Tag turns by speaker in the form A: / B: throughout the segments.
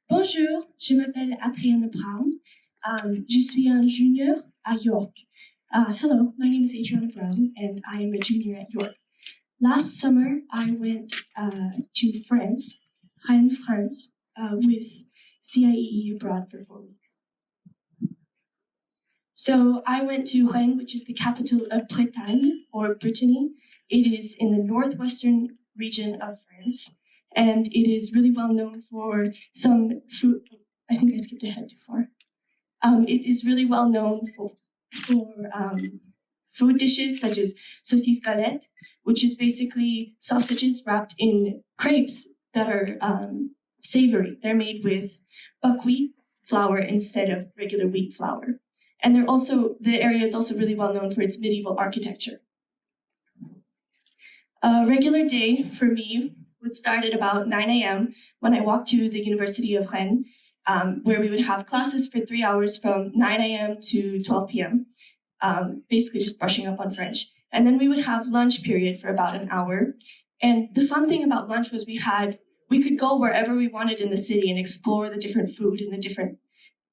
A: Bonjour, je m'appelle Adrienne Brown. Je suis un junior à York. Hello, my name is Adrienne Brown, and I am a junior at York. Last summer, I went to France, Rennes, France, with CIEE abroad for 4 weeks. So I went to Rennes, which is the capital of Bretagne, or Brittany. It is in the northwestern region of France, and it is really well known for some food. I think I skipped ahead too far. It is really well known for food dishes such as saucisse galette, which is basically sausages wrapped in crepes that are savory. They're made with buckwheat flour instead of regular wheat flour. And the area is also really well known for its medieval architecture. A regular day for me would start at about 9 a.m. when I walked to the University of Rennes, where we would have classes for 3 hours from 9 a.m. to 12 p.m., basically just brushing up on French. And then we would have lunch period for about an hour. And the fun thing about lunch was we could go wherever we wanted in the city and explore the different food in the different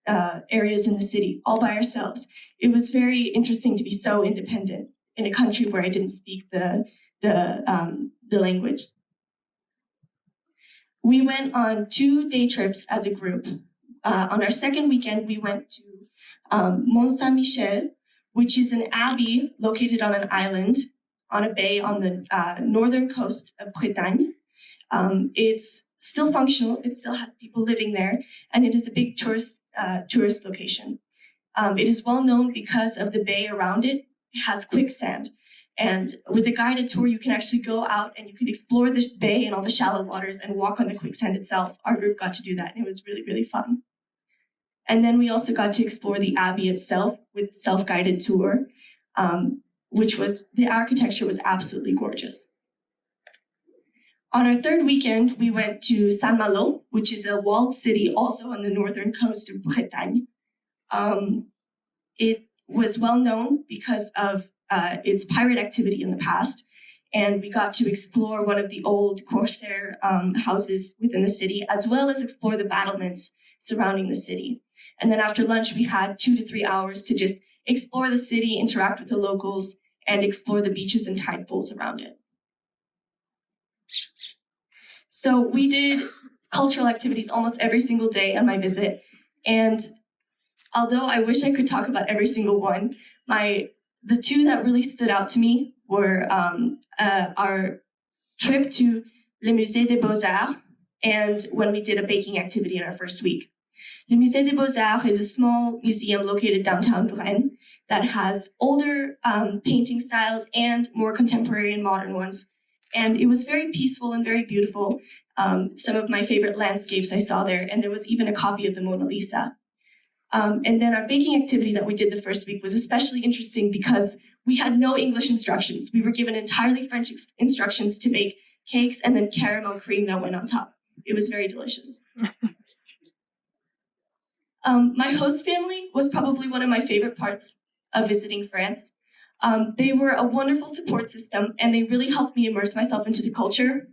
A: areas in the city all by ourselves. It was very interesting to be so independent in a country where I didn't speak the language. We went on 2 day trips as a group. On our second weekend, we went to Mont Saint-Michel, which is an abbey located on an island on a bay on the northern coast of Bretagne. It's still functional. It still has people living there, and it is a big tourist location. It is well known because of the bay around it. It has quicksand. And with a guided tour, you can actually go out and you can explore the bay and all the shallow waters and walk on the quicksand itself. Our group got to do that, and it was really, really fun. And then we also got to explore the abbey itself with a self-guided tour, the architecture was absolutely gorgeous. On our third weekend, we went to Saint-Malo, which is a walled city also on the northern coast of Bretagne. It was well known because of its pirate activity in the past, and we got to explore one of the old corsair houses within the city, as well as explore the battlements surrounding the city. And then after lunch, we had 2 to 3 hours to just explore the city, interact with the locals, and explore the beaches and tide pools around it. So we did cultural activities almost every single day on my visit. And although I wish I could talk about every single one, the 2 that really stood out to me were our trip to Le Musée des Beaux-Arts and when we did a baking activity in our first week. Le Musée des Beaux-Arts is a small museum located downtown Rennes that has older painting styles and more contemporary and modern ones. And it was very peaceful and very beautiful. Some of my favorite landscapes I saw there, and there was even a copy of the Mona Lisa. And then our baking activity that we did the first week was especially interesting because we had no English instructions. We were given entirely French instructions to make cakes and then caramel cream that went on top. It was very delicious. My host family was probably one of my favorite parts of visiting France. They were a wonderful support system, and they really helped me immerse myself into the culture.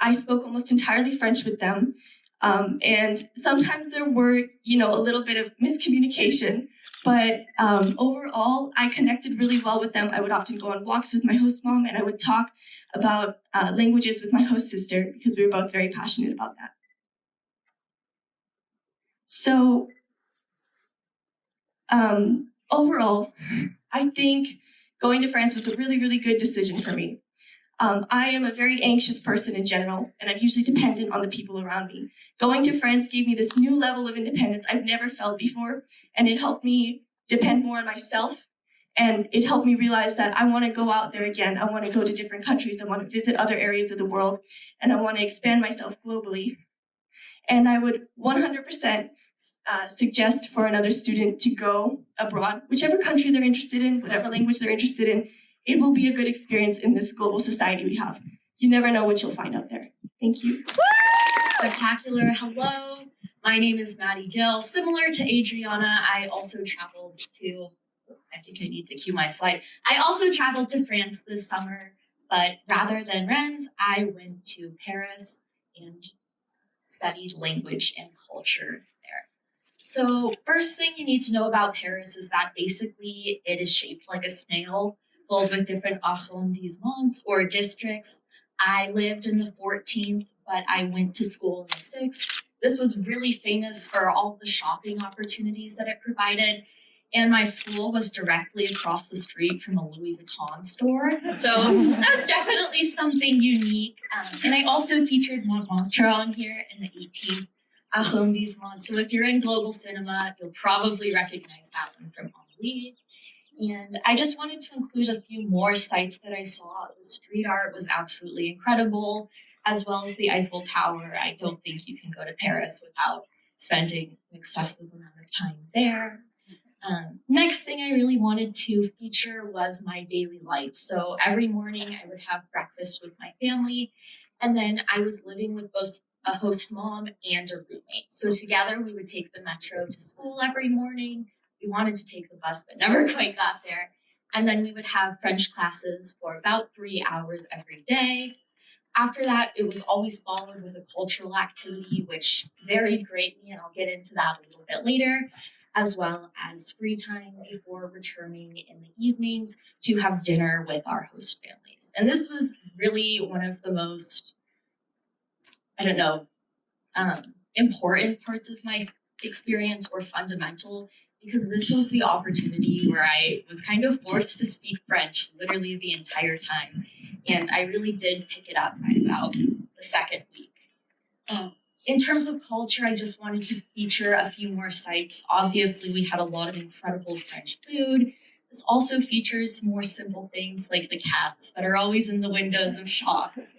A: I spoke almost entirely French with them, and sometimes there were, a little bit of miscommunication, but overall, I connected really well with them. I would often go on walks with my host mom, and I would talk about languages with my host sister because we were both very passionate about that. So overall, I think going to France was a really, really good decision for me. I am a very anxious person in general, and I'm usually dependent on the people around me. Going to France gave me this new level of independence I've never felt before, and it helped me depend more on myself, and it helped me realize that I want to go out there again. I want to go to different countries. I want to visit other areas of the world, and I want to expand myself globally. And I would 100% suggest for another student to go abroad, whichever country they're interested in, whatever language they're interested in. It will be a good experience in this global society we have. You never know what you'll find out there. Thank you.
B: Spectacular. Hello, my name is Maddie Gill. Similar to Adriana, I also traveled to, I think I need to cue my slide. I also traveled to France this summer, but rather than Rennes, I went to Paris and studied language and culture there. So first thing you need to know about Paris is that basically it is shaped like a snail, filled with different arrondissements or districts. I lived in the 14th, but I went to school in the 6th. This was really famous for all the shopping opportunities that it provided. And my school was directly across the street from a Louis Vuitton store. So that's definitely something unique. And I also featured Montmartre on here in the 18th arrondissement. So if you're in global cinema, you'll probably recognize that one from Amelie. And I just wanted to include a few more sites that I saw. The street art was absolutely incredible, as well as the Eiffel Tower. I don't think you can go to Paris without spending an excessive amount of time there. Next thing I really wanted to feature was my daily life. So every morning I would have breakfast with my family, and then I was living with both a host mom and a roommate. So together we would take the metro to school every morning. We wanted to take the bus, but never quite got there. And then we would have French classes for about 3 hours every day. After that, it was always followed with a cultural activity, which varied greatly, and I'll get into that a little bit later, as well as free time before returning in the evenings to have dinner with our host families. And this was really one of the most, important parts of my experience, or fundamental, because this was the opportunity where I was kind of forced to speak French literally the entire time. And I really did pick it up right about the second week. In terms of culture, I just wanted to feature a few more sites. Obviously, we had a lot of incredible French food. This also features more simple things like the cats that are always in the windows of shops,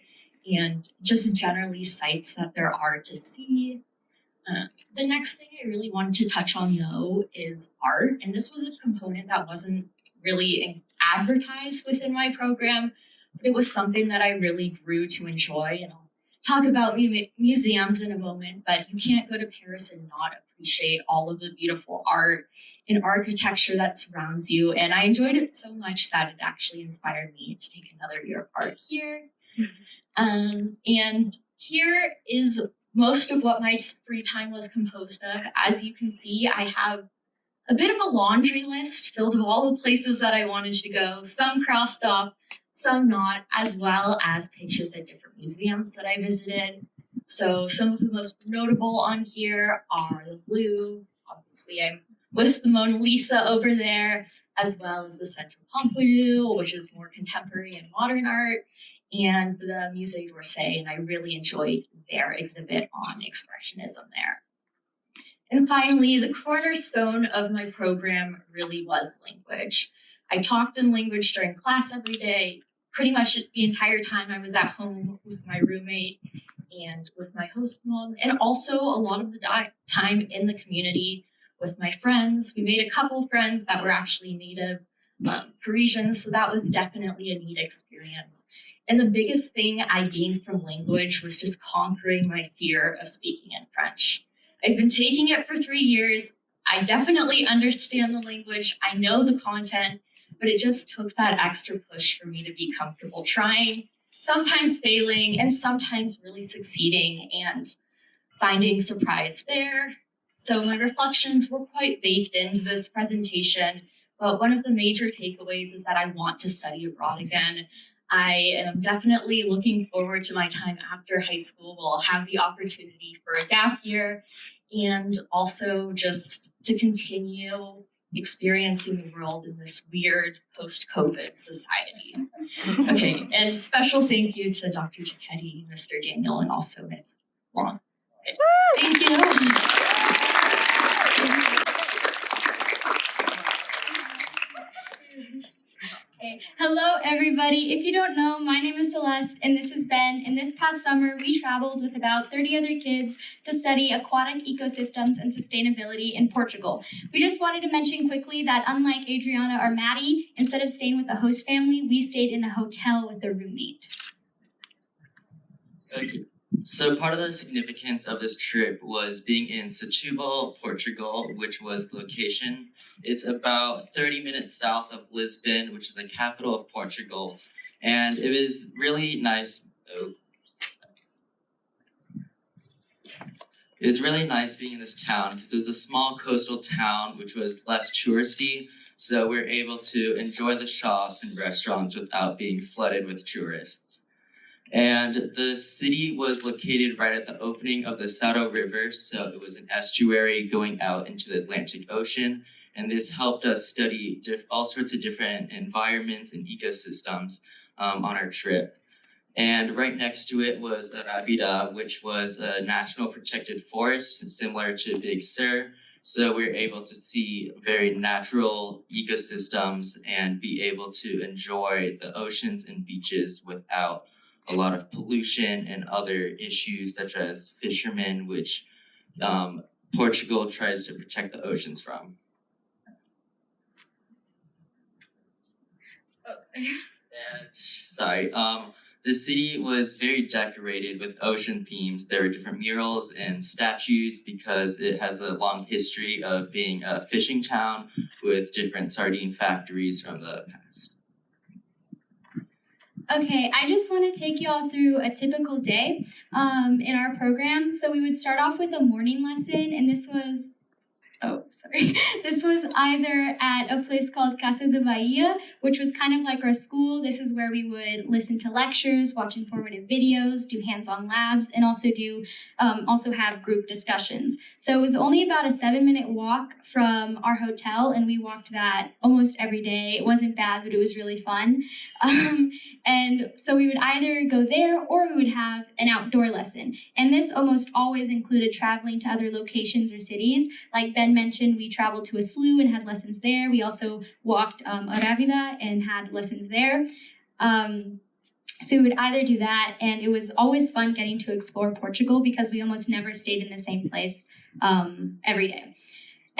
B: and just generally sites that there are to see. The next thing I really wanted to touch on, though, is art. And this was a component that wasn't really advertised within my program, but it was something that I really grew to enjoy. And I'll talk about museums in a moment, but you can't go to Paris and not appreciate all of the beautiful art and architecture that surrounds you. And I enjoyed it so much that it actually inspired me to take another year of art here. And here is most of what my free time was composed of. As you can see, I have a bit of a laundry list filled with all the places that I wanted to go, some crossed off, some not, as well as pictures at different museums that I visited. So some of the most notable on here are the Louvre. Obviously, I'm with the Mona Lisa over there, as well as the Central Pompidou, which is more contemporary and modern art, and the Musée d'Orsay, and I really enjoyed their exhibit on expressionism there. And finally, the cornerstone of my program really was language. I talked in language during class every day, pretty much the entire time I was at home with my roommate and with my host mom, and also a lot of the time in the community with my friends. We made a couple friends that were actually native Parisians, so that was definitely a neat experience. And the biggest thing I gained from language was just conquering my fear of speaking in French. I've been taking it for 3 years. I definitely understand the language. I know the content, but it just took that extra push for me to be comfortable trying, sometimes failing, and sometimes really succeeding and finding surprise there. So my reflections were quite baked into this presentation, but one of the major takeaways is that I want to study abroad again. I am definitely looking forward to my time after high school. We'll have the opportunity for a gap year, and also just to continue experiencing the world in this weird post-COVID society. Okay, and special thank you to Dr. Giacchetti, Mr. Daniel, and also Ms. Long. Thank you.
C: Okay. Hello, everybody. If you don't know, my name is Celeste, and this is Ben. And this past summer, we traveled with about 30 other kids to study aquatic ecosystems and sustainability in Portugal. We just wanted to mention quickly that unlike Adriana or Maddie, instead of staying with the host family, we stayed in a hotel with a roommate.
D: Okay. So part of the significance of this trip was being in Setúbal, Portugal, which was the location. It's about 30 minutes south of Lisbon, which is the capital of Portugal. And it was really nice. It was really nice being in this town because it was a small coastal town which was less touristy, so we were able to enjoy the shops and restaurants without being flooded with tourists. And the city was located right at the opening of the Sato River, so it was an estuary going out into the Atlantic Ocean, and this helped us study all sorts of different environments and ecosystems on our trip. And right next to it was Arabida, which was a national protected forest similar to Big Sur. So we were able to see very natural ecosystems and be able to enjoy the oceans and beaches without a lot of pollution and other issues such as fishermen, which Portugal tries to protect the oceans from. The city was very decorated with ocean themes. There were different murals and statues because it has a long history of being a fishing town with different sardine factories from the past.
C: Okay, I just want to take you all through a typical day in our program. So we would start off with a morning lesson, and this was either at a place called Casa de Bahia, which was kind of like our school. This is where we would listen to lectures, watch informative videos, do hands-on labs, and also have group discussions. So it was only about a 7-minute walk from our hotel, and we walked that almost every day. It wasn't bad, but it was really fun. And so we would either go there or we would have an outdoor lesson. And this almost always included traveling to other locations or cities. Like Ben mentioned, we traveled to a slough and had lessons there. We also walked Arabida and had lessons there. So we would either do that, and it was always fun getting to explore Portugal because we almost never stayed in the same place every day.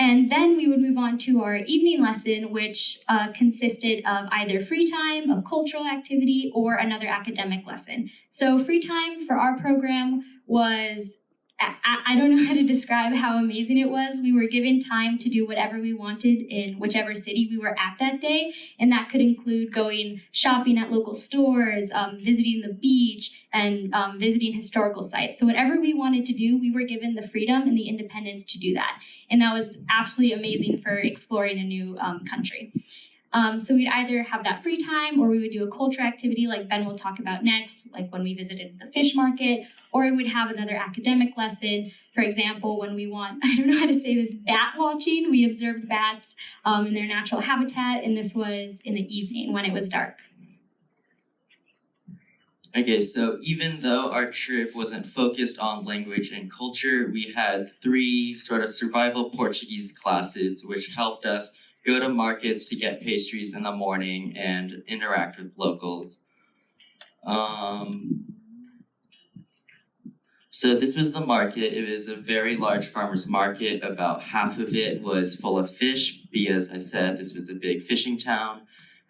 C: And then we would move on to our evening lesson, which consisted of either free time, a cultural activity, or another academic lesson. So free time for our program was, I don't know how to describe how amazing it was. We were given time to do whatever we wanted in whichever city we were at that day. And that could include going shopping at local stores, visiting the beach, and visiting historical sites. So whatever we wanted to do, we were given the freedom and the independence to do that. And that was absolutely amazing for exploring a new country. So we'd either have that free time, or we would do a culture activity like Ben will talk about next, like when we visited the fish market, or we would have another academic lesson. For example, when we I don't know how to say this, bat watching, we observed bats in their natural habitat, and this was in the evening when it was dark.
D: Okay, so even though our trip wasn't focused on language and culture, we had 3 sort of survival Portuguese classes, which helped us go to markets to get pastries in the morning and interact with locals. So this was the market. It was a very large farmer's market. About half of it was full of fish because I said this was a big fishing town.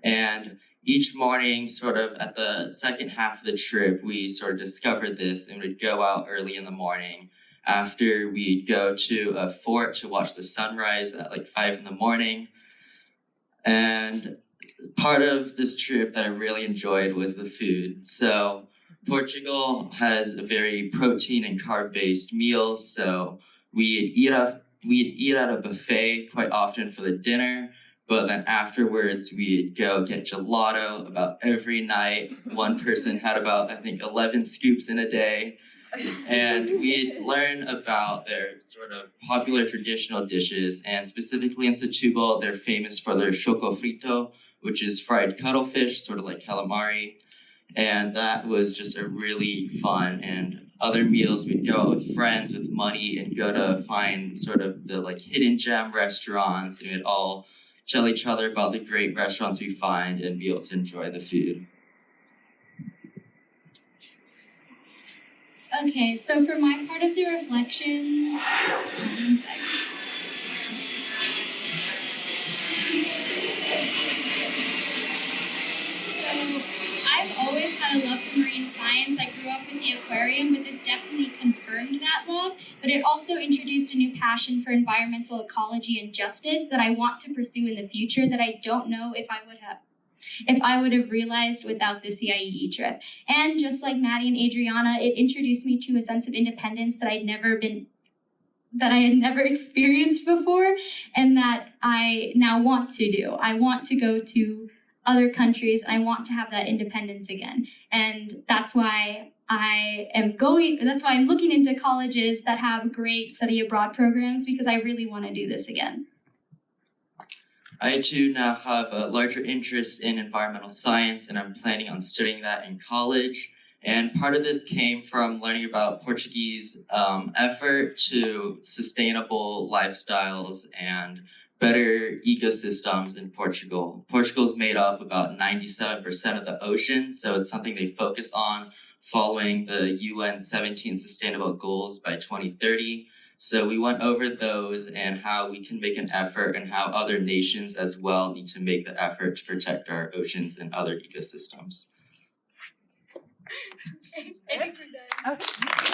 D: And each morning, sort of at the second half of the trip, we sort of discovered this and would go out early in the morning. After we'd go to a fort to watch the sunrise at like 5 in the morning. And part of this trip that I really enjoyed was the food. So Portugal has a very protein and carb-based meals, so we'd eat at a buffet quite often for the dinner, but then afterwards we'd go get gelato about every night. One person had about, I think, 11 scoops in a day. And we'd learn about their sort of popular traditional dishes, and specifically in Setúbal, they're famous for their choco frito, which is fried cuttlefish, sort of like calamari. And that was just a really fun, and other meals we'd go out with friends with money and go to find sort of the like hidden gem restaurants, and we'd all tell each other about the great restaurants we find and be able to enjoy the food.
C: Okay, so for my part of the reflections, one second. So I've always had a love for marine science. I grew up with the aquarium, but this definitely confirmed that love. But it also introduced a new passion for environmental ecology and justice that I want to pursue in the future that I don't know if I would have if I would have realized without the CIEE trip. And just like Maddie and Adriana, it introduced me to a sense of independence that I had never experienced before, and that I now want to do. I want to go to other countries, and I want to have that independence again. And that's why I'm looking into colleges that have great study abroad programs, because I really want to do this again.
D: I too now have a larger interest in environmental science, and I'm planning on studying that in college. And part of this came from learning about Portuguese effort to sustainable lifestyles and better ecosystems in Portugal. Portugal's made up about 97% of the ocean, so it's something they focus on following the UN 17 Sustainable Goals by 2030. So we went over those and how we can make an effort, and how other nations as well need to make the effort to protect our oceans and other ecosystems.
E: Okay.